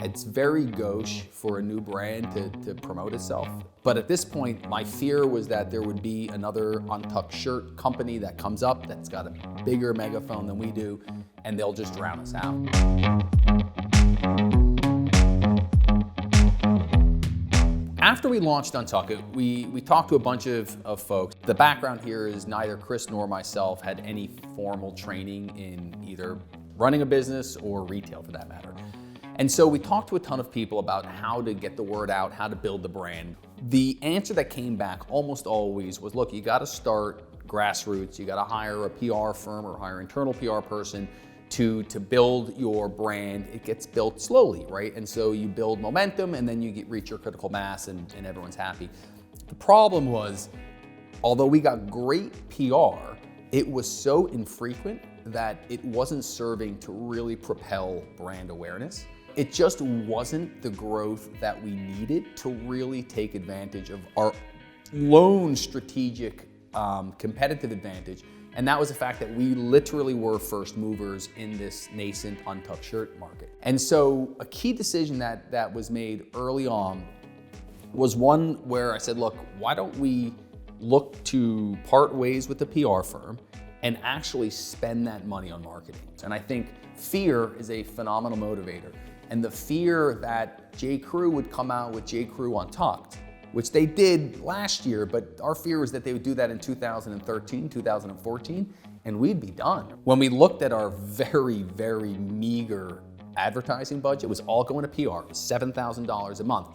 It's very gauche for a new brand to promote itself. But at this point, my fear was that there would be another Untucked shirt company that comes up that's got a bigger megaphone than we do, and they'll just drown us out. After we launched Untuckit, we talked to a bunch of folks. The background here is neither Chris nor myself had any formal training in either running a business or retail for that matter. And so we talked to a ton of people about how to get the word out, how to build the brand. The answer that came back almost always was, look, you gotta start grassroots, you gotta hire a PR firm or hire an internal PR person to build your brand. It gets built slowly, right? And so you build momentum and then you reach your critical mass and everyone's happy. The problem was, although we got great PR, it was so infrequent that it wasn't serving to really propel brand awareness. It just wasn't the growth that we needed to really take advantage of our lone strategic competitive advantage. And that was the fact that we literally were first movers in this nascent untucked shirt market. And so a key decision that was made early on was one where I said, look, why don't we look to part ways with the PR firm and actually spend that money on marketing? And I think fear is a phenomenal motivator. And the fear that J. Crew would come out with J. Crew Untucked, which they did last year, but our fear was that they would do that in 2013, 2014, and we'd be done. When we looked at our very, very meager advertising budget, it was all going to PR, it was $7,000 a month.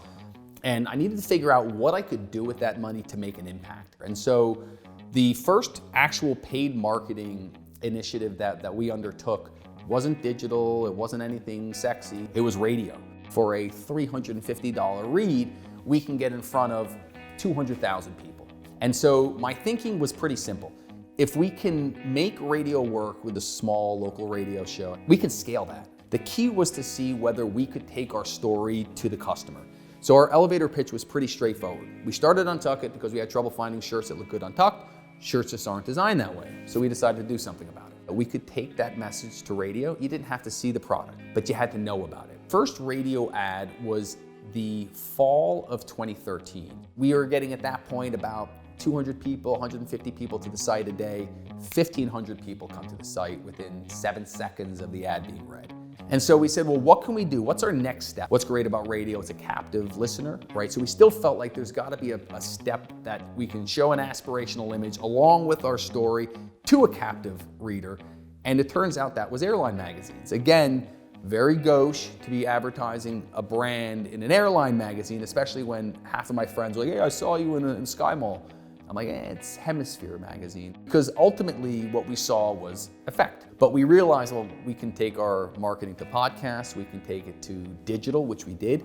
And I needed to figure out what I could do with that money to make an impact. And so the first actual paid marketing initiative that we undertook wasn't digital, it wasn't anything sexy, it was radio. For a $350 read, we can get in front of 200,000 people. And so my thinking was pretty simple. If we can make radio work with a small local radio show, we can scale that. The key was to see whether we could take our story to the customer. So our elevator pitch was pretty straightforward. We started Untuckit because we had trouble finding shirts that look good untucked. Shirts just aren't designed that way. So we decided to do something about it. We could take that message to radio. You didn't have to see the product, but you had to know about it. First radio ad was the fall of 2013. We were getting at that point about 200 people, 150 people to the site a day. 1,500 people come to the site within 7 seconds of the ad being read. And so we said, well, what can we do? What's our next step? What's great about radio? It's a captive listener, right? So we still felt like there's gotta be a step that we can show an aspirational image along with our story to a captive reader. And it turns out that was airline magazines. Again, very gauche to be advertising a brand in an airline magazine, especially when half of my friends were like, hey, I saw you in Sky Mall. I'm like, it's Hemisphere magazine. Because ultimately what we saw was effect. But we realized, well, we can take our marketing to podcasts, we can take it to digital, which we did,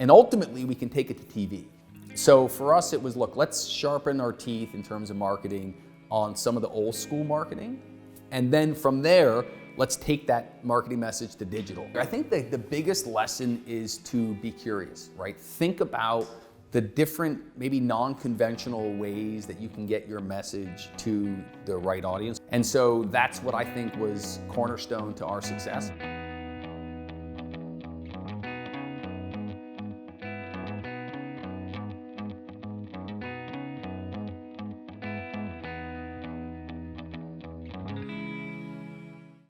and ultimately we can take it to TV. So for us, it was, look, let's sharpen our teeth in terms of marketing on some of the old school marketing. And then from there, let's take that marketing message to digital. I think that the biggest lesson is to be curious, right? Think about the different, maybe non-conventional ways that you can get your message to the right audience. And so that's what I think was cornerstone to our success.